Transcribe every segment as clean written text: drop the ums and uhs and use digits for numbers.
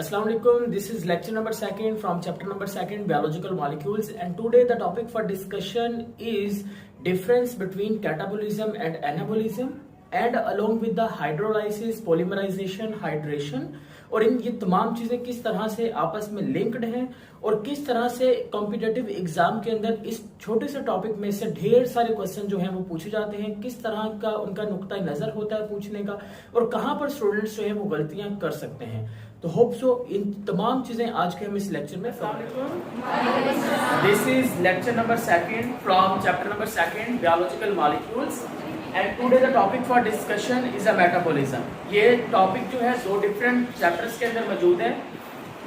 Assalamu alaikum. This is lecture number second from chapter number second, biological molecules, and today the topic for discussion is difference between catabolism and anabolism, and along with the hydrolysis, polymerization, hydration, और इन ये तमाम चीजें किस तरह से आपस में linked हैं और किस तरह से कॉम्पिटेटिव एग्जाम के अंदर इस छोटे से टॉपिक में से ढेर सारे क्वेश्चन जो हैं वो पूछे जाते हैं, किस तरह का उनका नुक्ता नजर होता है पूछने का और कहां पर स्टूडेंट्स जो हैं वो गलतियां कर सकते हैं। तो होप सो इन तमाम चीजें आज के हम इस लेक्चर में this is lecture number second from chapter number second biological molecules and today the topic for discussion is a metabolism. ये टॉपिक जो है दो डिफरेंट चैप्टर्स के अंदर मौजूद है।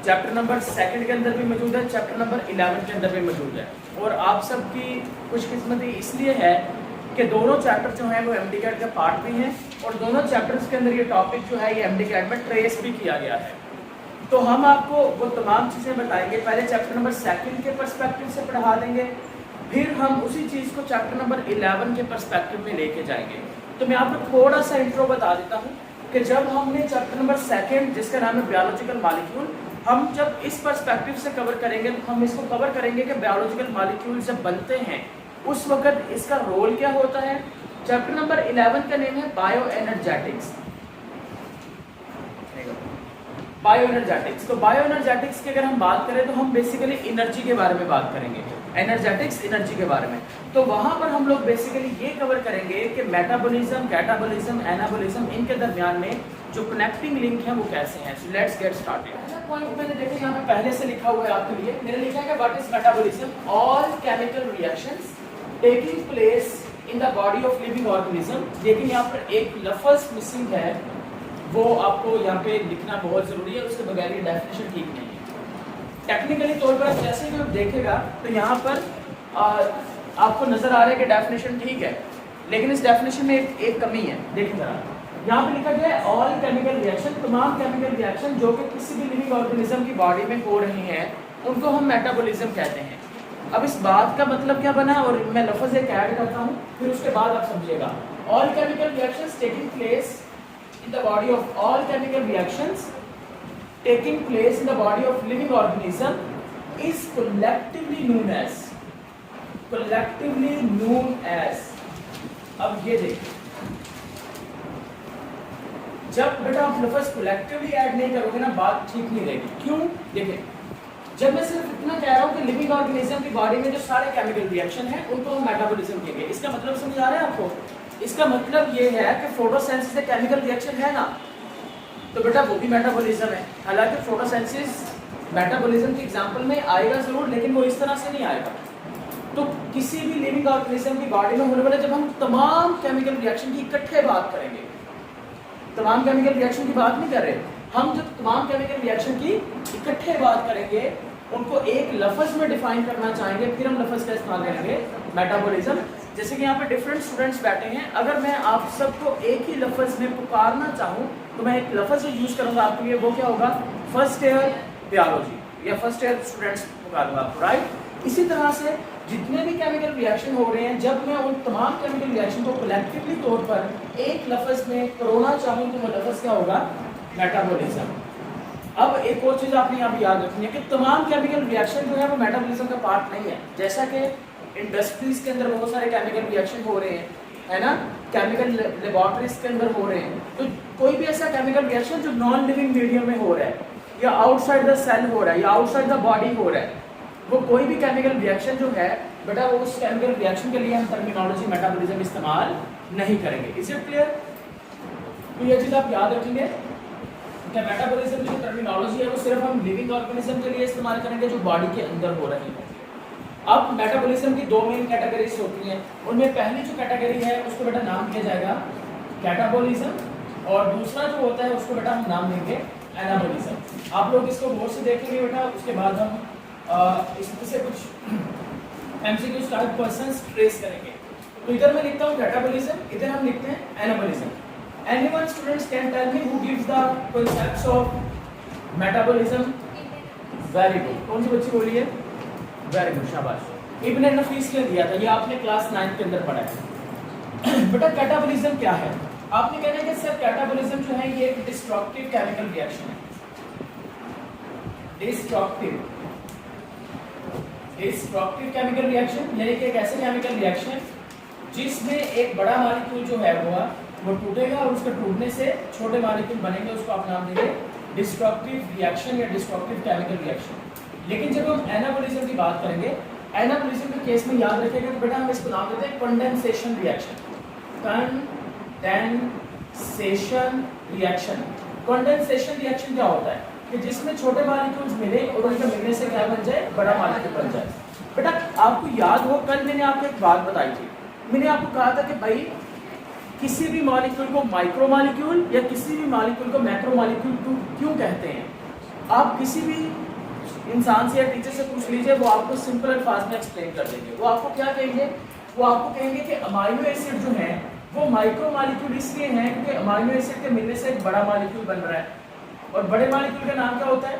चैप्टर नंबर सेकंड के अंदर भी मौजूद है, चैप्टर नंबर 11 के अंदर भी मौजूद है। और आप सबकी खुशकिस्मती इसलिए है कि दोनों चैप्टर जो है वो एमडीकैट का पार्ट भी हैं और दोनों चैप्टर्स के अंदर ये टॉपिक जो है ये एमडीकैट में ट्रेस भी किया गया है। तो हम आपको वो तमाम चीज़ें बताएंगे। पहले चैप्टर नंबर सेकंड के पर्सपेक्टिव से पढ़ा देंगे, फिर हम उसी चीज़ को चैप्टर नंबर 11 के पर्सपेक्टिव में लेके जाएंगे। तो मैं आपको थोड़ा सा इंट्रो बता देता हूँ कि जब हमने चैप्टर नंबर सेकंड जिसका नाम है बायोलॉजिकल मॉलिक्यूल, हम जब इस पर्सपेक्टिव से कवर करेंगे तो हम इसको कवर करेंगे कि बायोलॉजिकल मॉलिक्यूल जब बनते हैं उस वक्त इसका रोल क्या होता है। चैप्टर नंबर 11 का नेम है बायो एनर्जेटिक्स। बायो एनर्जेटिक्स, तो बायो एनर्जेटिक्स की अगर हम बात करें तो हम बेसिकली एनर्जी के बारे में बात करेंगे, एनर्जेटिक्स एनर्जी के बारे में। तो वहां पर हम लोग बेसिकली ये कवर करेंगे कि मेटाबॉलिज्म, कैटाबॉलिज्म, एनाबॉलिज्म, इनके दरमियान में जो कनेक्टिंग लिंक है वो कैसे हैं। So let's get started. पहला पॉइंट मैंने देखा यहाँ पे पहले से लिखा हुआ है आपके लिए, मैंने लिखा है कि what is metabolism, all chemical reactions taking place in the body of living organism. लेकिन यहाँ पर एक लफ्ज मिसिंग है, वो आपको यहाँ पे लिखना बहुत जरूरी है, उसके बगैर ये डेफिनेशन ठीक नहीं है। टेक्निकली तौर पर जैसे भी आप देखेगा तो यहाँ पर आपको नजर आ रहा है कि डेफिनेशन ठीक है, लेकिन इस डेफिनेशन में एक कमी है। देखिए जरा, यहाँ पे लिखा गया है ऑल केमिकल रिएक्शन, तमाम केमिकल रिएक्शन जो कि किसी भी लिविंग ऑर्गेनिज्म की बॉडी में हो रही हैं उनको हम मेटाबॉलिज्म कहते हैं। अब इस बात का मतलब क्या बना, और मैं लफ्ज एक ऐड करता हूँ फिर उसके बाद आप समझिएगा। All chemical reactions taking place in the body of all chemical reactions taking place in the body of living organism is collectively known as अब ये देखिए, जब बेटा आप लफ्ज कलेक्टिवली ऐड नहीं करोगे ना बात ठीक नहीं रहेगी। क्यों? देखिए, जब मैं सिर्फ इतना कह रहा हूँ कि लिविंग ऑर्गेनिज्म की बॉडी में जो सारे केमिकल रिएक्शन है उनको हम मेटाबॉलिज्म कहेंगे, इसका मतलब समझ आ रहा है आपको? इसका मतलब ये है कि फोटोसिंथेसिस एक केमिकल रिएक्शन है ना, तो बेटा वो भी मेटाबॉलिज्म है। हालांकि फोटोसिंथेसिस मेटाबॉलिज्म के एग्जांपल में आएगा जरूर, लेकिन वो इस तरह से नहीं आएगा। तो किसी भी लिविंग ऑर्गेनिज्म की बॉडी में होने वाले जब हम तमाम केमिकल रिएक्शन की इकट्ठे बात करेंगे, तमाम केमिकल रिएक्शन की बात नहीं कर रहे हम, जब तमाम केमिकल रिएक्शन की इकट्ठे बात करेंगे उनको एक लफ्ज में डिफाइन करना चाहेंगे, फिर हम लफ्ज का इस्तेमाल करेंगे मेटाबॉलिज्म। जैसे कि यहाँ पे डिफरेंट स्टूडेंट्स बैठे हैं, अगर मैं आप सबको एक ही लफ्ज में पुकारना चाहूँ तो मैं एक लफ्ज जो यूज करूंगा आपके लिए, वो क्या होगा? फर्स्ट ईयर बायोलॉजी या फर्स्ट ईयर स्टूडेंट्स पुकारूंगा आपको, राइट? इसी तरह से जितने भी केमिकल रिएक्शन हो रहे हैं, जब मैं उन तमाम केमिकल रिएक्शन को कलेक्टिवली तौर पर एक लफ्ज में करोना चाहूँ तो वो लफ्ज क्या होगा? मेटाबॉलिज्म। अब एक और चीज आपने यहाँ पे याद रखनी है कि तमाम केमिकल रिएक्शन जो है वो मेटाबॉलिज्म का पार्ट नहीं है। जैसा कि इंडस्ट्रीज के अंदर बहुत सारे केमिकल रिएक्शन हो रहे हैं, है ना, केमिकल लेबोरेटरीज के अंदर हो रहे हैं, तो कोई भी ऐसा केमिकल रिएक्शन जो नॉन लिविंग मीडियम में हो रहा है या आउटसाइड द सेल हो रहा है या आउटसाइड द बॉडी हो रहा है, वो कोई भी केमिकल रिएक्शन जो है बेटा वो उस केमिकल रिएक्शन के लिए हम टर्मिनोलॉजी मेटाबॉलिज्म इस्तेमाल नहीं करेंगे। Is it clear? तो ये चीज आप याद रखेंगे कि मेटाबॉलिज्म की जो टर्मिनोलॉजी है वो सिर्फ हम लिविंग ऑर्गेनिज्म के लिए इस्तेमाल करेंगे जो बॉडी के अंदर हो रही है। अब मेटाबॉलिज्म की दो मेन कैटेगरीज होती हैं, उनमें पहली जो कैटेगरी है उसको बेटा नाम दिया जाएगा कैटाबॉलिज्म, और दूसरा जो होता है उसको बेटा हम नाम देंगे एनाबॉलिज्म। आप लोग इसको गौर से देखेंगे बेटा, उसके बाद हम इसमें से कुछ एमसीक्यूज टाइप क्वेश्चंस ट्रेस करेंगे। तो इधर मैं लिखता हूँ कैटाबॉलिज्म, इधर हम लिखते हैं anabolism. Anyone students can tell me who gives the concepts of metabolism? Very good. कौन सी बच्ची बोली है? Very good, शाबाश। इब्न नफीस ने दिया था, ये आपने क्लास 9 के अंदर पढ़ा है। बेटा कैटाबॉलिज्म क्या है? आपने कहना है कि सर कैटाबॉलिज्म जो है ये एक डिस्ट्रक्टिव केमिकल रिएक्शन है। डिस्ट्रक्टिव केमिकल रिएक्शन, यानी कि एक ऐसे केमिकल रिएक्शन जिसमें एक बड़ा मॉलिक्यूल जो है वो टूटेगा और उसके टूटने से छोटे मॉलिक्यूल बनेंगे, उसको आप नाम देंगे डिस्ट्रक्टिव रिएक्शन या डिस्ट्रक्टिव केमिकल रिएक्शन। लेकिन जब हम एनाबोलिज्म की बात करेंगे, एनाबोलिज्म के केस में याद रखिएगा कि बेटा हम इसको नाम देते हैं कंडेंसेशन रिएक्शन। कंडेंसेशन रिएक्शन क्या होता है कि जिसमें छोटे मॉलिक्यूल्स मिले और उनके मिलने से क्या बन जाए, बड़ा मॉलिक्यूल बन जाए। बेटा आपको याद हो कल मैंने आपको एक बात बताई थी, मैंने आपको कहा था कि भाई किसी भी मॉलिक्यूल को माइक्रो मॉलिक्यूल या किसी भी मॉलिक्यूल को मैक्रो मॉलिक्यूल क्यों कहते हैं। आप किसी भी इंसान से या टीचर से पूछ लीजिए, वो आपको सिंपल अल्फाज में एक्सप्लेन कर देंगे। वो आपको क्या कहेंगे, वो आपको कहेंगे कि अमाइनो एसिड जो है वो माइक्रो मॉलिक्यूल इसलिए हैं क्योंकि अमाइनो एसिड के मिलने से एक बड़ा मॉलिक्यूल बन रहा है, और बड़े मॉलिक्यूल का नाम क्या होता है,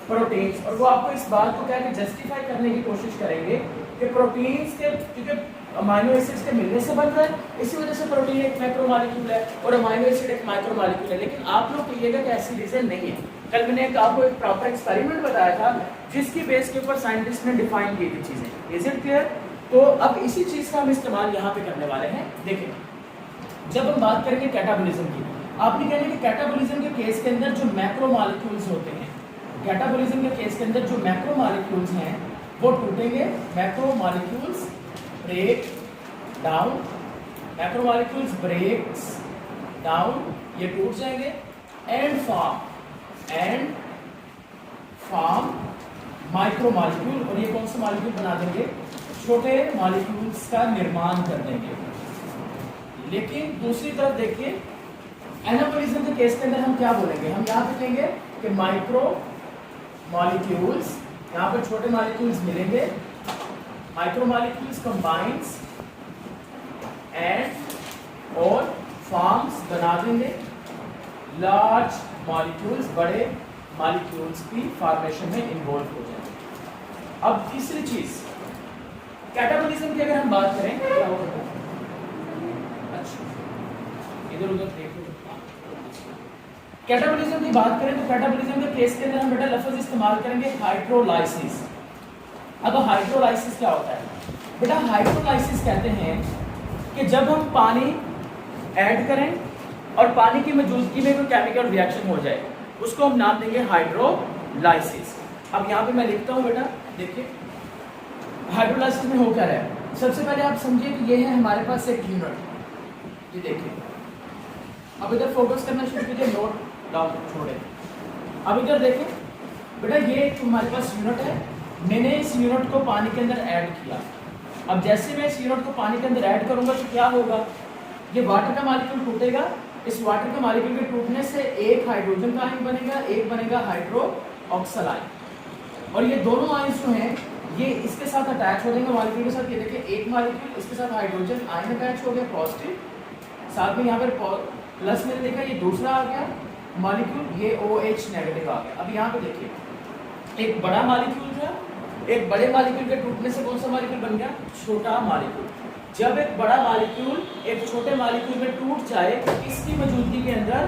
प्रोटीन्स। और वो आपको इस बात को क्या कि जस्टिफाई करने की कोशिश करेंगे कि प्रोटीन्स के क्योंकि अमाइनो एसिड्स के मिलने से बन रहा है, इसी वजह से प्रोटीन एक मैक्रो मॉलिक्यूल है और अमाइनो एसिड एक माइक्रो मॉलिक्यूल है। लेकिन आप लोग कहिएगा कि ऐसी रीजन नहीं है। कल मैंने आपको एक प्रॉपर एक्सपेरिमेंट बताया था जिसकी बेस के ऊपर साइंटिस्ट ने डिफाइन की थी चीजें। Is it clear? तो अब इसी चीज का हम इस्तेमाल यहाँ पे करने वाले हैं। देखिए जब हम बात करेंगे कैटाबोलिज्म की, आपने कहना कि कैटाबोलिज्म के केस के अंदर जो मैक्रो मॉलिक्यूल्स होते हैं, कैटाबोलिज्म के केस के अंदर जो मैक्रो मॉलिक्यूल्स हैं वो टूटेंगे। Macro molecules break down, macro molecules breaks down, ये टूट जाएंगे एंड फॉर्म माइक्रो मॉलिक्यूल, और ये कौन से मॉलिक्यूल बना देंगे, छोटे मॉलिक्यूल्स का निर्माण कर देंगे। लेकिन दूसरी तरफ देखिए एनाबोलिज्म के केस के अंदर हम क्या बोलेंगे, हम यहाँ पे कहेंगे कि माइक्रो मॉलिक्यूल्स, यहाँ पर छोटे मॉलिक्यूल्स मिलेंगे, माइक्रो मॉलिक्यूल्स कंबाइंस एंड और फॉर्म्स बना देंगे लार्ज मॉलिक्यूल्स, बड़े मॉलिक्यूल्स की फॉर्मेशन में इन्वॉल्व हो जाएंगे। अब तीसरी चीज कैटाबोलिज्म की अगर हम बात करें क्या होगा, अच्छा इधर उधर देखो, कैटाबोलिज्म की बात करें तो कैटाबोलिज्म के केस के अंदर हम बेटा लफ्ज इस्तेमाल करेंगे हाइड्रोलाइसिस। अब हाइड्रोलाइसिस क्या होता है बेटा, हाइड्रोलाइसिस कहते हैं कि जब हम पानी ऐड करें और पानी की मौजूदगी में कोई केमिकल रिएक्शन हो जाए, उसको हम नाम देंगे हाइड्रोलाइसिस। अब यहाँ पे मैं लिखता हूँ बेटा, देखिए हाइड्रोलाइसिस में हो क्या रहा है। सबसे पहले आप समझिए कि ये है हमारे पास एक यूनिट, ये देखिए। अब इधर फोकस करना शुरू कीजिए, नोट डाउन छोड़े। अब इधर देखें बेटा, ये हमारे पास यूनिट है, मैंने इस यूनिट को पानी के अंदर ऐड किया। अब जैसे मैं इस यूनिट को पानी के अंदर ऐड करूंगा तो क्या होगा, ये वाटर का मॉलिक्यूल टूटेगा, इस वाटर के मॉलिक्यूल के टूटने से एक हाइड्रोजन का आयन बनेगा, एक बनेगा हाइड्रोक्सिल आयन, और ये दोनों आयन्स जो हैं ये इसके साथ अटैच हो जाएंगे मॉलिक्यूल के साथ। ये देखिए एक मॉलिक्यूल इसके साथ हाइड्रोजन आयन अटैच हो गया पॉजिटिव, साथ में यहाँ पर प्लस मैंने देखा ये दूसरा आ गया मॉलिक्यूल, ये OH नेगेटिव आ गया। अब यहाँ पे देखिए एक बड़ा मॉलिक्यूल था, एक बड़े मॉलिक्यूल के टूटने से कौन सा मॉलिक्यूल बन गया, छोटा मॉलिक्यूल। जब एक बड़ा मॉलिक्यूल एक छोटे मॉलिक्यूल में टूट जाए तो इसकी मौजूदगी के अंदर,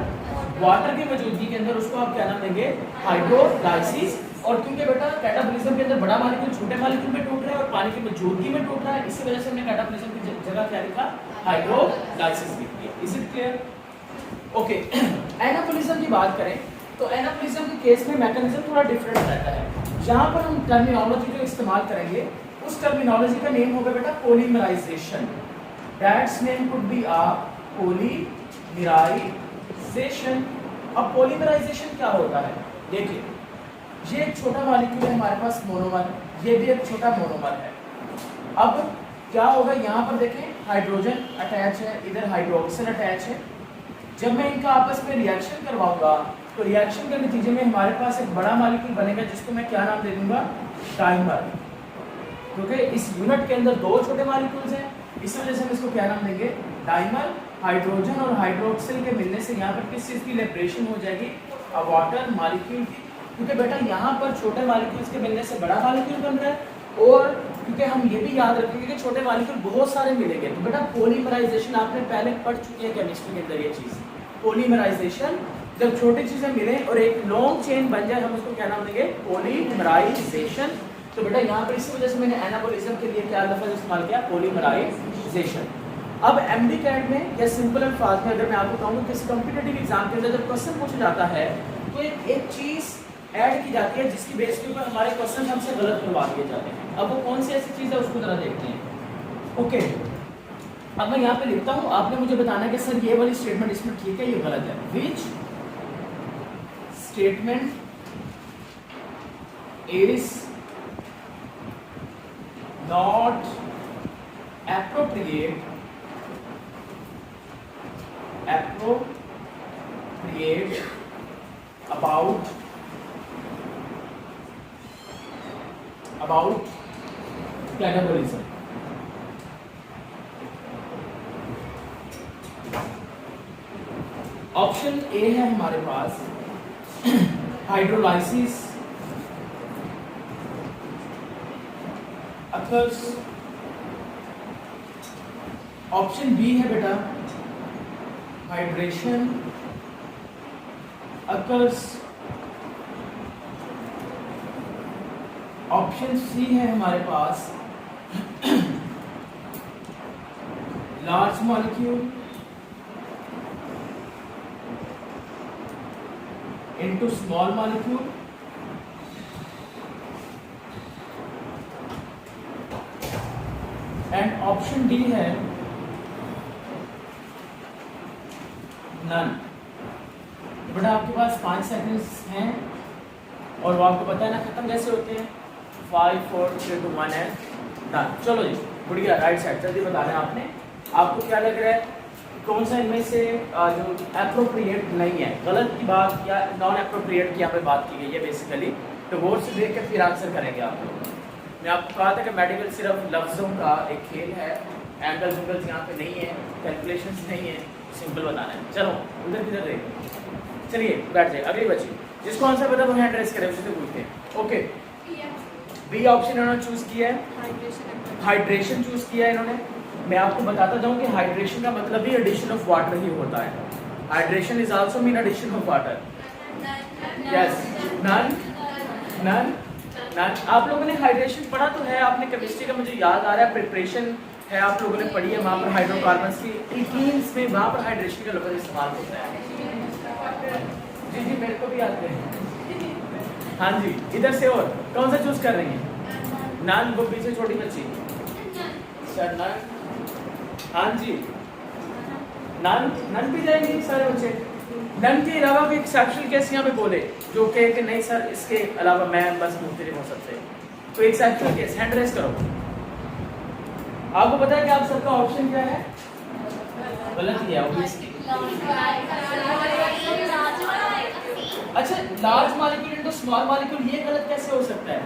वाटर की मौजूदगी के अंदर, उसको आप क्या नाम देंगे, हाइड्रोलाइसिस। और क्योंकि बेटा कैटाबोलिज्म के अंदर बड़ा मॉलिक्यूल छोटे मॉलिक्यूल में टूट रहा है और पानी की मौजूदगी में टूट रहा है, इसी वजह से हमने कैटाबोलिज्म की जगह क्या लिखा, हाइड्रोलाइसिस लिख दिया। Is it clear? Okay. Anabolism की बात करें तो एनाबोलिज्म के केस में मैकेनिज्म थोड़ा डिफरेंट रहता है। जहाँ पर हम टर्मिनोलॉजी जो इस्तेमाल करेंगे उस टर्मिनोलॉजी का नेम होगा बेटा polymerization. That's name could be polymerization. अब पॉलीमराइजेशन क्या होता है, देखिए ये एक छोटा मॉलिक्यूल है हमारे पास मोनोमर, ये भी एक छोटा मोनोमर है। अब क्या होगा, यहाँ पर देखें हाइड्रोजन अटैच है, इधर हाइड्रोक्सिल अटैच है। जब मैं इनका आपस में रिएक्शन करवाऊंगा तो रिएक्शन के नतीजे में हमारे पास एक बड़ा मॉलिक्यूल बनेगा जिसको मैं क्या नाम दे दूंगा, डाइमर। क्योंकि इस यूनिट के अंदर दो छोटे मॉलिक्यूल्स हैं, इस वजह से हम इसको क्या नाम देंगे, डाइमर। हाइड्रोजन और हाइड्रोक्सिल के मिलने से यहाँ पर किस चीज़ की लिबरेशन हो जाएगी, वाटर मॉलिक्यूल की। क्योंकि बेटा यहाँ पर छोटे मॉलिक्यूल्स के मिलने से बड़ा मॉलिक्यूल बन रहा है, और क्योंकि हम ये भी याद रखेंगे कि छोटे मॉलिक्यूल बहुत सारे मिलेंगे। तो बेटा पॉलीमराइजेशन आपने पहले पढ़ चुके हैं केमिस्ट्री के अंदर, ये चीज़ पॉलीमराइजेशन जब छोटी चीजें मिले और एक लॉन्ग चेन बन जाए हम उसको क्या नाम देंगे, पॉलीमराइजेशन। तो बेटा यहाँ पर इसी वजह से मैंने एनाबॉलिज्म के लिए क्या लफ्ज़ इस्तेमाल किया, पॉलीमराइजेशन। अब एमडी कैट में या सिंपल अल्फाज में अगर मैं आपको कहूँ किसी कॉम्पिटिटिव एग्जाम के अंदर जब क्वेश्चन पूछा जाता है तो एक चीज ऐड की जाती है जिसकी बेस के ऊपर हमारे क्वेश्चन हमसे गलत करवा दिए जाते हैं। अब वो कौन सी ऐसी चीज है उसको जरा देखते हैं। ओके, अब मैं यहाँ पे लिखता हूँ, आपने मुझे बताना है कि सर ये वाली स्टेटमेंट इसमें ठीक है, ये गलत है। Which statement is not appropriate about cannibalism। Option A है हमारे पास हाइड्रोलाइसिस occurs। ऑप्शन बी है बेटा हाइड्रेशन occurs। ऑप्शन सी है हमारे पास large molecule into small molecule. And option D है नन। बेटा आपके पास 5 सेकंड्स हैं और वो आपको पता है ना खत्म कैसे होते हैं, 5 4 3 2 1 है डन। चलो जी बढ़िया, राइट साइड जल्दी बता रहे हैं आपने, आपको क्या लग रहा है कौन सा इनमें से जो एप्रोप्रिएट नहीं है, गलत की बात या नॉन एप्रोप्रिएट की यहाँ पे बात की गई है बेसिकली। तो गौर से देख कर फिर आंसर करेंगे आप लोग। मैं आपको कहा था कि मेडिकल सिर्फ लफ्ज़ों का एक खेल है, एंगल्स उंगल्स यहाँ पे नहीं है, कैलकुलेशंस नहीं है, सिंपल बताना है। चलो उधर किधर देखिए, चलिए बैठ जाइए। अगली बच्ची जिसको आंसर पता वो हैंड रेस करे, उससे पूछते हैं। ओके, बी ऑप्शन इन्होंने चूज किया है, हाइड्रेशन चूज किया है इन्होंने। मैं आपको बताता जाऊं कि हाइड्रेशन का मतलब भी एडिशन ऑफ वाटर ही होता है। Hydration is also mean addition of water. Yes, none none none. आप लोगों ने हाइड्रेशन पढ़ा तो है, आपने केमिस्ट्री का मुझे याद आ रहा है, प्रिपरेशन है आप लोगों ने पढ़ी है, वहाँ पर हाइड्रोकार्बन्स की एल्कीन्स में वहाँ पर हाइड्रेशन का लफ्ज़ इस्तेमाल होता है। जी जी मेरे को भी आते हैं। हाँ जी, इधर से और कौन सा चूज कर रही हैं? नन, वो पीछे छोटी बच्ची सर नन। हाँ जी नन, नन भी जाएंगे सारे बच्चे। नन के अलावा भी एक्सेप्शनल केस यहाँ पे बोले जो कहे कि नहीं सर इसके अलावा मैं बस मुख्तलिफ हो सकते। तो एक्सेप्शनल केस हैंड रेस करो। आपको पता है कि आप सबका ऑप्शन क्या है? गलत ही है ऑब्वियसली। अच्छा, large molecule into small molecule, ये गलत कैसे हो सकता है?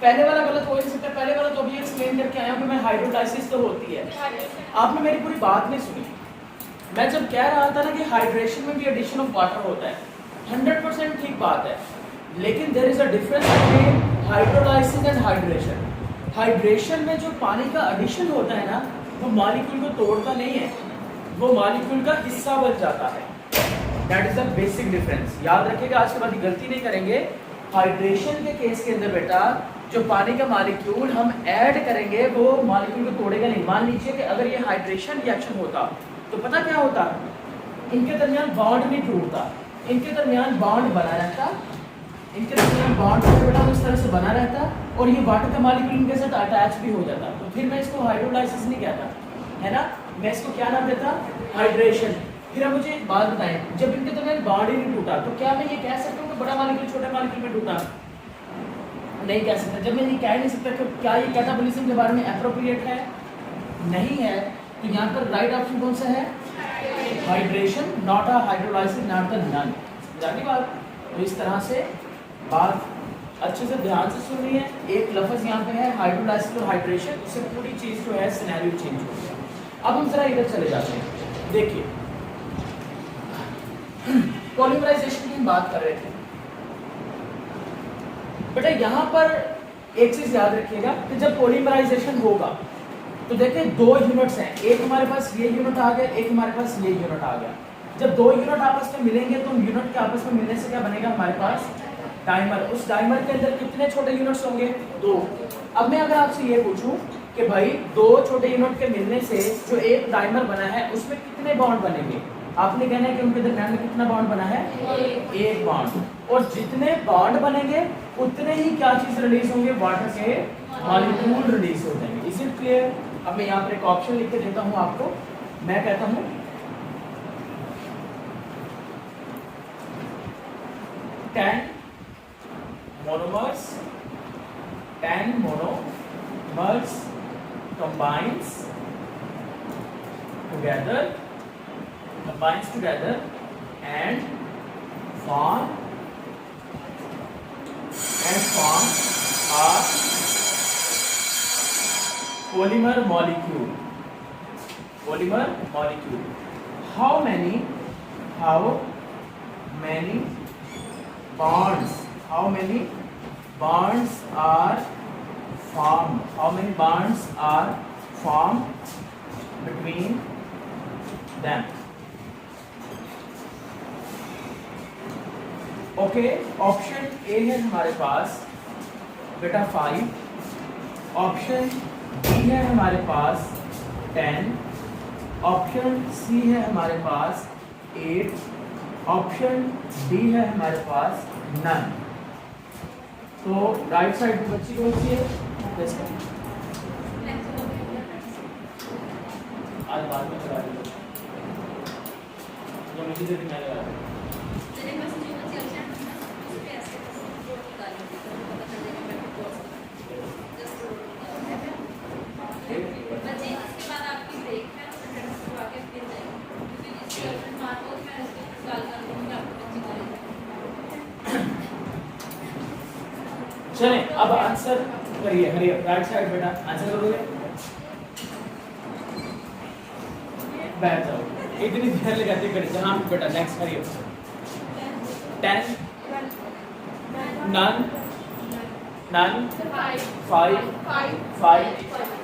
पहले वाला गलत हो ही नहीं सकता। पहले वाला तो अभी एक्सप्लेन करके आया हूं कि मैं हाइड्रोलाइसिस तो होती है। आपने मेरी पूरी बात नहीं सुनी। मैं जब कह रहा था ना कि हाइड्रेशन में भी एडिशन ऑफ वाटर होता है, 100% ठीक बात है, लेकिन there is a difference between hydrolysis and hydration. Hydration में जो पानी का एडिशन होता है ना, वो मॉलिक्यूल को तोड़ता नहीं है, वो मॉलिक्यूल का हिस्सा बन जाता है। That is the basic difference. याद रखिएगा, आज के बाद गलती नहीं करेंगे। हाइड्रेशन के केस के अंदर बेटा जो पानी का मॉलिक्यूल हम ऐड करेंगे वो मॉलिक्यूल को तोड़ेगा नहीं। मान लीजिए कि अगर ये हाइड्रेशन रिएक्शन होता तो पता क्या होता, इनके दरमियान बॉन्ड नहीं टूटता, इनके दरमियान बॉन्ड बना रहता, इनके दरमियान बॉन्ड बेटा उस तरह से बना रहता और ये वाटर का मॉलिक्यूल इनके साथ अटैच भी हो जाता। तो फिर मैं इसको हाइड्रोलाइसिस नहीं कहता, है ना, मैं इसको क्या नाम देता, हाइड्रेशन। फिर आप मुझे एक बात बताएं, जब इनके दरमियान बॉन्ड ही नहीं टूटा तो क्या मैं ये कह सकता हूँ कि बड़ा मॉलिक्यूल छोटे मॉलिक्यूल में टूटा? नहीं कह सकता। जब मैं ये कह नहीं सकता कि क्या ये कैटाबॉलिज्म के बारे में एप्रोप्रिएट है? नहीं है। तो यहाँ पर राइट ऑप्शन कौन सा है? Hydration, not a hydrolysis, not the none. जानी बात? तो इस तरह से बात अच्छे से ध्यान से सुन रही है। एक लफ्ज यहाँ पे है हाइड्रोलाइसिस और हाइड्रेशन, इससे पूरी चीज जो है सिनेरियो चेंज हो गया। अब हम जरा इधर चले जाते हैं। देखिए पॉलीमराइजेशन की हम बात कर रहे थे बेटा। यहाँ पर एक चीज याद रखिएगा कि जब पॉलीमराइजेशन होगा तो देखिए 2 यूनिट्स हैं, एक हमारे पास ये यूनिट आ गया, एक हमारे पास ये यूनिट आ गया। जब दो यूनिट आपस में मिलेंगे तो यूनिट के आपस में मिलने से क्या बनेगा हमारे पास डाइमर। उस डाइमर के अंदर कितने छोटे यूनिट्स होंगे? दो। अब मैं अगर आपसे ये पूछूं कि भाई दो छोटे यूनिट के मिलने से जो एक डाइमर बना है उसमें कितने बॉन्ड बनेंगे? आपने कहना है कि उनके दरमियान में कितना बॉन्ड बना है? एक बॉन्ड। और जितने बॉन्ड बनेंगे उतने ही क्या चीज रिलीज होंगे? वाटर के मॉलिक्यूल रिलीज हो जाएंगे। Is it clear? अब मैं यहाँ पर एक ऑप्शन लिख के देता हूँ आपको। मैं कहता हूँ 10 monomers combines together and form a polymer molecule. How many bonds are formed between them? Okay, option A है हमारे पास बेटा 5, ऑप्शन बी है हमारे पास 10, ऑप्शन सी है हमारे पास 8, ऑप्शन डी है हमारे पास नन। तो राइट साइड की बच्ची कौन सी है? आज बाद में लगा दीजिए, जो मुझे दे दी मैं लगा दूँ। चलें, अब आंसर करिए। हरिए राइट साइड बेटा आंसर करोगे? बैठ जाओ, इतनी देर लगाते करिए। जहां बेटा नेक्स्ट करिए। 10 none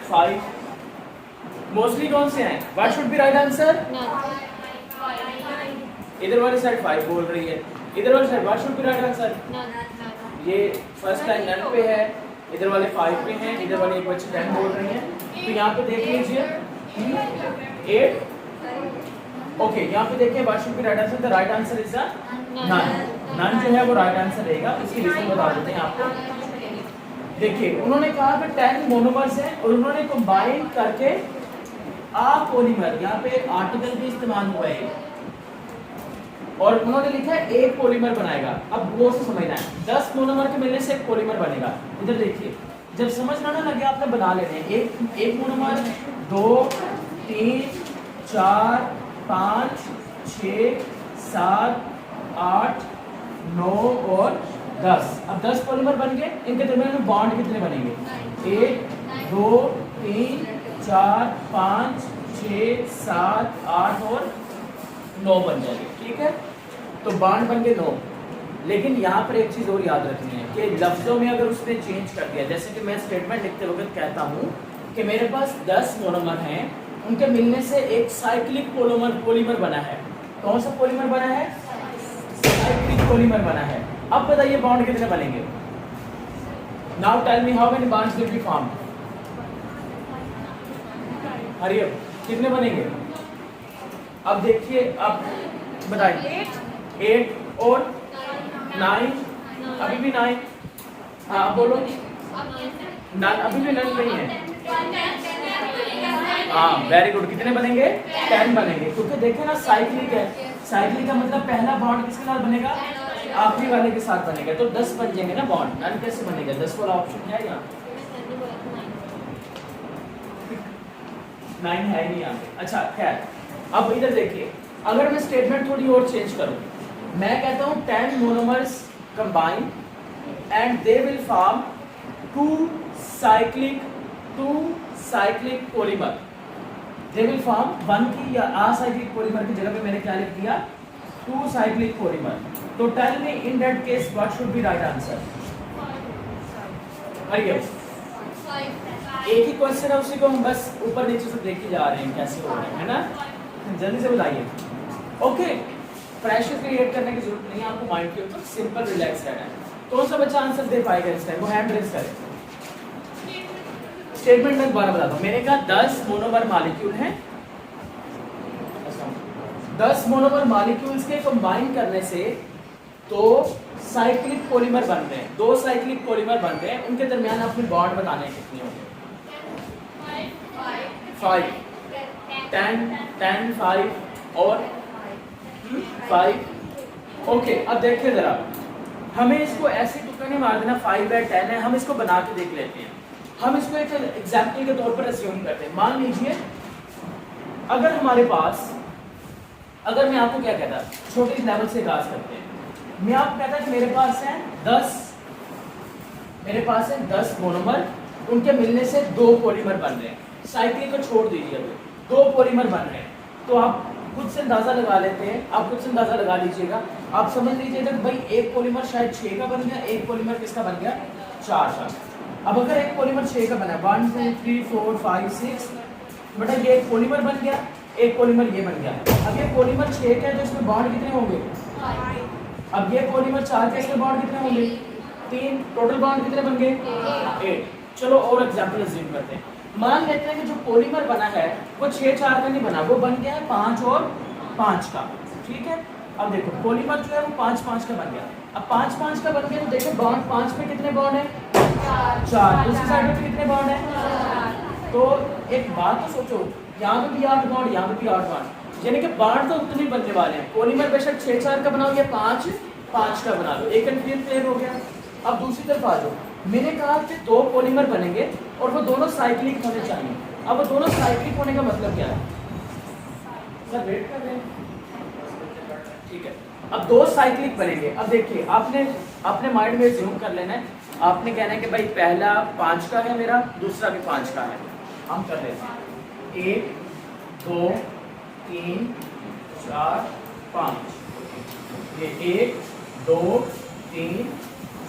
5 मोस्टली कौन से हैं? What should be right answer? इधर वाली साइड 5 बोल रही है, इधर वाली side what should be right answer? ये फर्स्ट लाइन नन पे है, इधर वाले 5 पे हैं, इधर वाले एक बच्चे 10 बोल रही हैं। तो यहाँ पे देख लीजिए 8। ओके, यहाँ पे देखिए what should be right answer? The right answer is none. None जो है वो राइट आंसर रहेगा। इसकी रीजन बता देते हैं आपको। देखिए उन्होंने कहा कि 10 मोनोमर्स हैं और उन्होंने कंबाइन करके आ पॉलीमर, यहाँ पे आर्टिकल भी इस्तेमाल हुआ है, और उन्होंने लिखा है एक पॉलीमर बनाएगा। अब वो से समझना है 10 मोनोमर के मिलने से एक पॉलीमर बनेगा। इधर देखिए, जब समझ ना लगे आपने बना लेने एक मोनोमर 2 3 4 5 6 7 8 9 और 10। अब 10 पॉलीमर बन गए। इनके दरमियान में बॉन्ड कितने बनेंगे? 1 2 3 4 5 6 7 8 और 9 बन जाएंगे। ठीक है, तो बॉन्ड बन गए 9। लेकिन यहाँ पर एक चीज़ और याद रखनी है कि लफ्ज़ों में अगर उसने चेंज कर दिया, जैसे कि मैं स्टेटमेंट लिखते वक्त कहता हूँ कि मेरे पास 10 मोनोमर हैं, उनके मिलने से एक साइक्लिक पॉलीमर बना है। कौन सा पॉलीमर बना है? साइक्लिक पॉलीमर बना है। अब बताइए बॉन्ड कितने बनेंगे? Now tell me how many bonds will be formed? Hurry up, कितने बनेंगे? अब देखिए, अब बताइए 8 और 9, अभी भी 9। हाँ बोलो, अभी भी नन नहीं है। हाँ वेरी गुड, कितने बनेंगे? 10 बनेंगे, क्योंकि देखे ना साइक्लिक है। साइक्लिक का मतलब पहला बॉन्ड किसके साथ बनेगा? आखिरी वाले के साथ बनेगा। तो 10 बन जाएंगे ना बॉन्ड। नन कैसे बनेगा? 10 वाला ऑप्शन है यहाँ, 9 है नहीं यहाँ पे। अच्छा खैर, अब इधर देखिए, अगर मैं स्टेटमेंट थोड़ी और चेंज करूं, मैं कहता हूं 10 monomers combine and they will form 2 cyclic polymer. They will form 1 की या असाइक्लिक पॉलीमर की जगह पे मैंने क्या लिख दिया? 2 साइक्लिक पॉलीमर। तो tell me in that case what should be right answer? हरिए, एक ही क्वेश्चन है, उसी को हम बस ऊपर नीचे से देखे जा रहे हैं कैसे हो रहे हैं, है ना? जल्दी से बताइए। ओके, प्रेशर क्रिएट करने की जरूरत नहीं है आपको माइंड के ऊपर, सिंपल रिलैक्स रहना है। कौन सा बच्चा आंसर दे पाएगा इस टाइम, वो हैंड रेज करे। स्टेटमेंट में दोबारा बताता हूँ, मैंने कहा 10 मोनोमर मॉलिक्यूल हैं, 10 मोनोमर मॉलिक्यूल्स के कंबाइन करने से तो साइक्लिक पॉलीमर बन रहे हैं, 2 साइक्लिक पॉलीमर बन रहे हैं, उनके दरमियान अपने बॉन्ड बताने हैं कितने होंगे। 5 10 10 5 और 5। ओके, अब देखिए जरा, हमें इसको ऐसे टुकड़े नहीं मार देना 5 है 10 है, हम इसको बना के देख लेते हैं। हम इसको एक एग्जाम्पल के तौर पर अस्यूम करते हैं। मान लीजिए अगर हमारे पास, अगर मैं आपको क्या कहता, छोटे लेवल से आगाज करते हैं, मैं आपको कहता कि मेरे पास है 10 मोनोमर, उनके मिलने से 2 पॉलीमर बन रहे हैं। साइक्लिक को छोड़ दीजिए, 2 पॉलीमर बन रहे हैं, तो आप खुद से अंदाजा लगा लेते हैं, आप खुद से अंदाजा लगा लीजिएगा। आप समझ लीजिएगा कि भाई एक पॉलीमर शायद 6 का बन गया, एक पॉलीमर किसका बन गया, 4 का। अब अगर एक पॉलीमर 6 का बना, 1 2 3 4 5 6, बेटा ये एक पॉलीमर बन गया, एक पॉलीमर ये बन गया। अब ये पॉलीमर 6 का है, तो इसमें बॉन्ड कितने होंगे, अब ये पॉलीमर 4 के, इसमें बॉन्ड कितने होंगे, 3। टोटल बॉन्ड कितने बन गए, 8। चलो और एग्जांपल अज्यूम करते हैं। मान लेते हैं कि जो पॉलीमर बना है वो 6 4 का नहीं बना, वो बन गया है 5 और 5 का, ठीक है। अब देखो पॉलीमर जो है वो 5 5 का बन गया। अब 5 5 का बन गया तो देखो बॉन्ड 5 पे कितने बॉन्ड है, 4। दूसरी साइड पे कितने बॉन्ड है, तो एक बात तो सोचो, यहाँ पे भी 8 बॉन्ड, यहाँ पे भी 8 बॉन्ड, यानी कि बॉन्ड तो उतने ही बनने वाले हैं। पॉलीमर बेशक 6 4 का बनाओ या 5 5 का बना लो, एक कंफ्यूजन क्लियर हो गया। अब दूसरी तरफ आ जाओ, मैंने कहा कि 2 पॉलीमर बनेंगे और वो दोनों साइक्लिक होने चाहिए। अब वो दोनों साइक्लिक होने का मतलब क्या है, सर वेट कर रहे हैं, ठीक है। अब 2 साइक्लिक बनेंगे। अब देखिए आपने माइंड में ज़ूम कर लेना है, आपने कहना है कि भाई पहला 5 का है मेरा, दूसरा भी 5 का है। हम कर लेते हैं 1 2 3 4 5, ये 1 2 3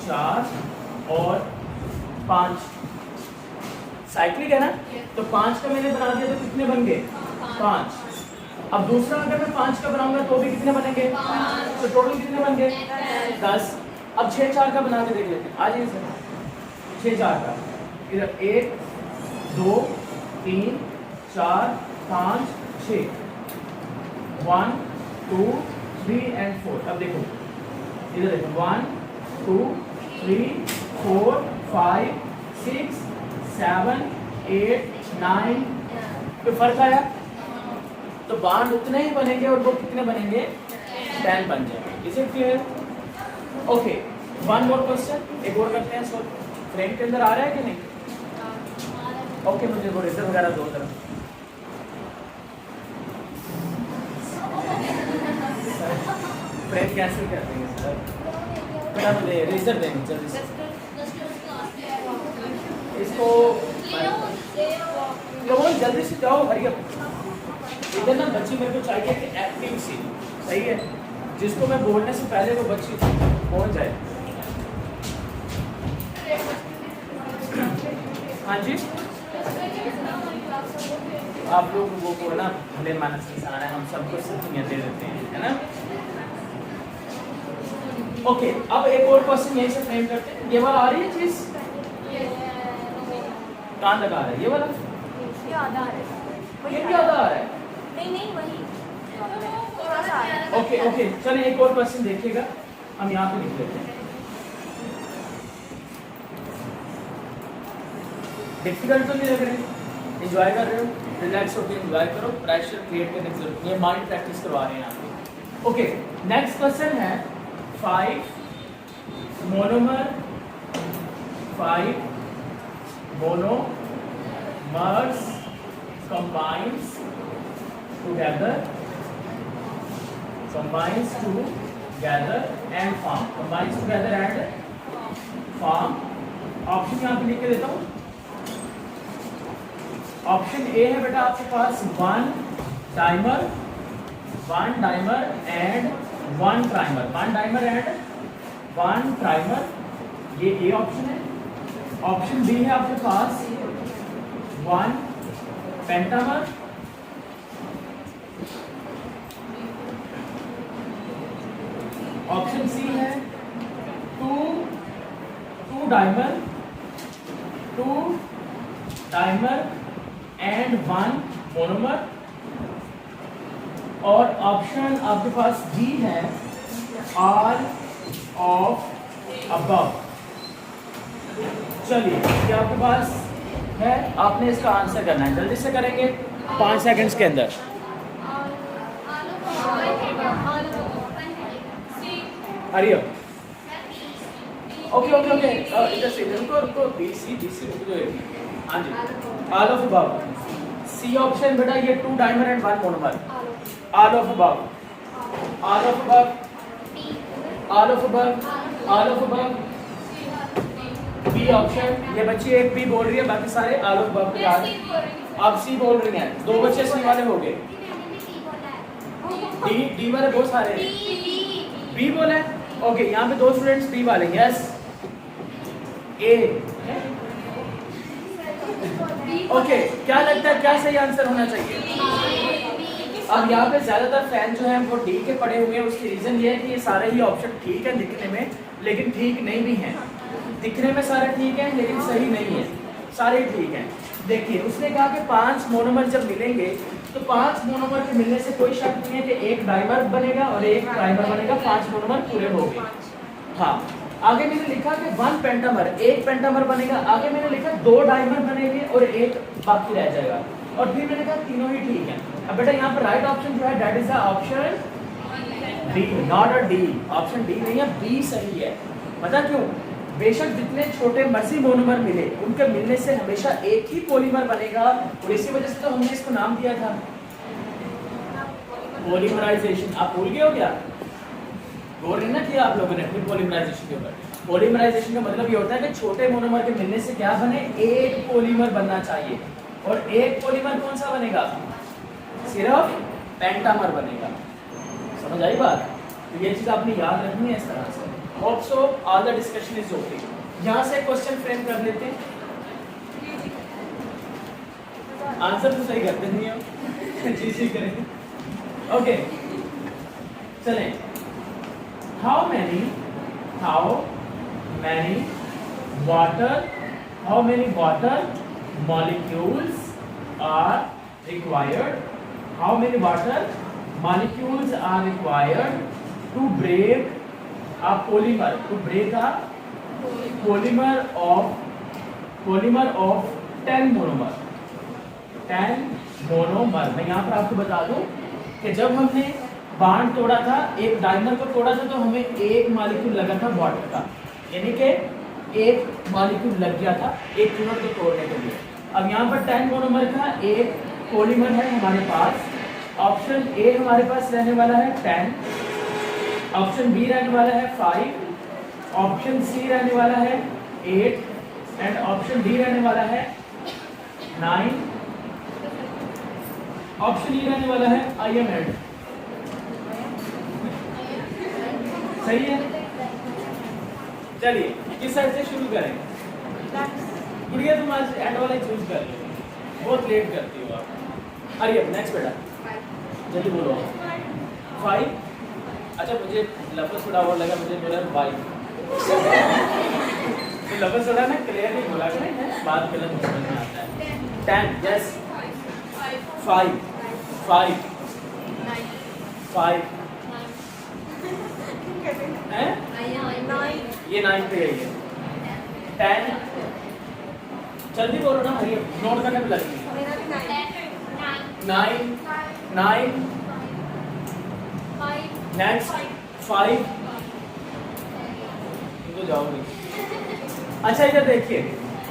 4 और 5 साइक्लिक है ना, तो 5 का मैंने बना दिया तो कितने बन गए, 5। अब दूसरा अगर मैं 5 का बनाऊंगा तो भी कितने बनेंगे, तो टोटल कितने बन गए, 10। अब 6 4 का बना के देख लेते हैं, आ जाइए सर। 6 4 का इधर 1 2 3 4 5 6, 1 2 3 and 4। अब देखो इधर देखो 1 2 3 4 5 6 7 8 9, कोई फर्क आया, तो बांड उतने ही बनेंगे और वो कितने बनेंगे, 10 बन जाएंगे। Is it clear, okay. One more question, एक और करते हैं सॉल्व। फ्रेम के अंदर आ रहा है कि नहीं, ओके। मुझे वो रेजर वगैरह दो जरा, फ्रेम कैंसिल कर देंगे सर, बेटा मुझे रेजर देंगे जल्दी से इसको, लोगों जल्दी से जाओ, हरी अप। इधर ना बच्ची मेरे को चाहिए कि एक्टिव सी, सही है, जिसको मैं बोलने से पहले वो बच्ची पहुंच जाए। हाँ जी, आप लोग वो को ना भले मानस इंसान है, हम सबको सिद्धियाँ दे देते हैं, है ना। ओके, अब एक और क्वेश्चन यहीं से फ्रेम करते हैं। ये वाला आ रही है चीज, कहाँ लगा रहा है ये वाला, ये आधा आ रहा है, ये क्या आधा आ रहा है, नहीं वही थोड़ा सा आ रहा है। ओके ओके, चलिए एक और क्वेश्चन देखिएगा, हम यहाँ पे लिख लेते हैं। डिफिकल्ट तो नहीं लग रहे, एंजॉय कर रहे हो, रिलैक्स होकर एंजॉय करो, प्रेशर क्रिएट करने की जरूरत नहीं है, माइंड प्रैक्टिस करवा रहे हैं यहाँ पे। ओके, नेक्स्ट क्वेश्चन है 5 monomer 5 monomers combines together and form option यहाँ पे लिख के देता हूँ। ऑप्शन ए है बेटा आपके पास 1 dimer and 1 trimer, 1 dimer and 1 trimer, ये ए ऑप्शन है। ऑप्शन बी है आपके पास 1 पेंटामर ऑप्शन सी है two dimer and one monomer, और ऑप्शन आपके पास डी है ऑल ऑफ अबव। चलिए ये आपके पास है, आपने इसका आंसर करना है, जल्दी से करेंगे 5 सेकंड्स के अंदर। हरियो ओके ओके ओके इधर से रुको बी सी रुको जो है। हाँ जी all of above. C option बेटा ये two dimer and one monomer. All of above, all of above, all of above, all of above. B option, ये बच्ची एक बी बोल रही है, बाकी सारे ऑल ऑफ अबव के आज आप सी बोल रही हैं। 2 बच्चे सी वाले हो गए। डी वाले बहुत सारे हैं। बी बोला है ओके, यहाँ पे 2 स्टूडेंट्स बी वाले। यस ए ओके, क्या लगता है क्या सही आंसर होना चाहिए? अब यहाँ पे ज्यादातर फैन जो है वो डी के पड़े हुए हैं। उसकी रीजन ये है कि ये सारे ही ऑप्शन ठीक है दिखने में, लेकिन ठीक नहीं भी हैं। दिखने में सारे ठीक हैं लेकिन सही नहीं है, सारे ठीक हैं। देखिए उसने कहा कि 5 मोनोमर जब मिलेंगे तो 5 मोनोमर के मिलने से कोई शक नहीं है कि एक डाइमर बनेगा और एक ट्राइमर बनेगा, 5 मोनोमर पूरे हो गए। हाँ, आगे मैंने लिखा कि 1 पेंटामर, एक पेंटामर बनेगा। आगे मैंने लिखा 2 डाइमर बनेंगे और एक बाकी रह जाएगा। और फिर मैंने कहा तीनों ही ठीक है। अब बेटा यहाँ पर राइट ऑप्शन जो है that is the option D, not a D. Option D नहीं है, बी सही है। पता क्यों? बेशक जितने छोटे मर्जी मोनोमर मिले, उनके मिलने से हमेशा एक ही पॉलीमर बनेगा, और इसी वजह से तो हमने इसको नाम दिया था पॉलीमराइजेशन। आप भूल गए हो क्या? गौर नहीं ना किया आप लोगों ने फिर पॉलीमराइजेशन के ऊपर। पॉलीमराइजेशन का मतलब ये होता है कि छोटे मोनोमर के मिलने से क्या बने, एक पॉलीमर बनना चाहिए। और एक पॉलीमर कौन सा बनेगा? सिर्फ पेंटामर बनेगा। समझ आई बात? तो ये चीज आपने याद रखनी है इस तरह से। Hope so all the discussion is okay. यहाँ से क्वेश्चन फ्रेम कर लेते हैं। आंसर तो सही करते नहीं हो जी करेंगे। ओके चलें। How many water molecules are required? How many water molecules are required to break a polymer? To break a polymer of 10 monomer. 10 monomer। मैं यहाँ पर आपको बता दूं कि जब हमने बांड तोड़ा था, एक डाइमर को तोड़ा था, तो हमें एक मॉलिक्यूल लगा था वाटर का, यानी कि एक मॉलिक्यूल लग गया था एक यूनिट को तोड़ने के लिए। अब यहाँ पर 10 मोनोमर का एक पॉलीमर है हमारे पास। ऑप्शन ए हमारे पास रहने वाला है 10, ऑप्शन बी रहने वाला है 5, ऑप्शन सी रहने वाला है 8 एंड ऑप्शन डी रहने वाला है 9, ऑप्शन ई रहने वाला है आई एम एड। सही है? चलिए किस साइड से शुरू करें? गुड़िया तुम आज एंड वाला चूज कर लो, बहुत लेट करती हो आप। अरे नेक्स्ट बेटा जल्दी बोलो। 5। अच्छा मुझे लफ्ज़ थोड़ा और लगा, मुझे बोला 5। तो लफ्ज़ थोड़ा ना क्लियर नहीं बोला करें, बात गलत समझ में आता है। 10 यस 5 है? ये 9 पे है ये 10। जल्दी बोलो ना, हरिए नोट करने पे लगेगी। 9 नेक्स्ट 5 तो जाओगे। अच्छा इधर देखिए,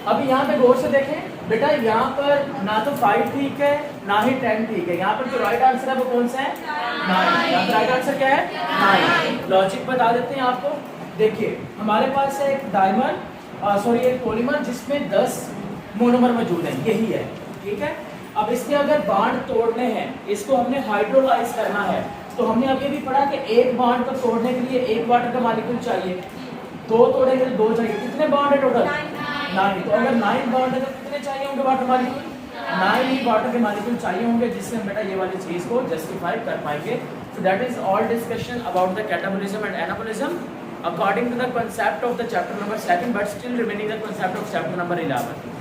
अभी यहाँ पे गौर से देखें बेटा, यहाँ पर ना तो 5 ठीक है ना ही 10 ठीक है। यहाँ पर जो राइट आंसर है वो कौन सा है? 9। यहाँ पर राइट आंसर क्या है? 9। लॉजिक बता देते हैं आपको। देखिए हमारे पास है एक डाइमर एक पॉलीमर जिसमें 10 मोनोमर मौजूद हैं, यही है, ठीक है। अब इसके अगर बांड तोड़ने हैं, इसको हमने हाइड्रोलाइज करना है, तो हमने अभी भी पढ़ा कि एक बांड को तोड़ने के लिए एक वाटर का मॉलिक्यूल चाहिए, 2 तोड़ेंगे तो 2 चाहिए। कितने बांड है टोटल? 9। तो अगर 9 बांड है तो कितने चाहिए होंगे वाटर मॉलिक्यूल? 9 ही वाटर के मॉलिक्यूल चाहिए होंगे, जिससे हम बेटा ये वाली चीज को जस्टिफाई कर पाएंगे So that is all discussion about the catabolism and anabolism according to the concept of the chapter number 2, but still remaining the concept of chapter number 11.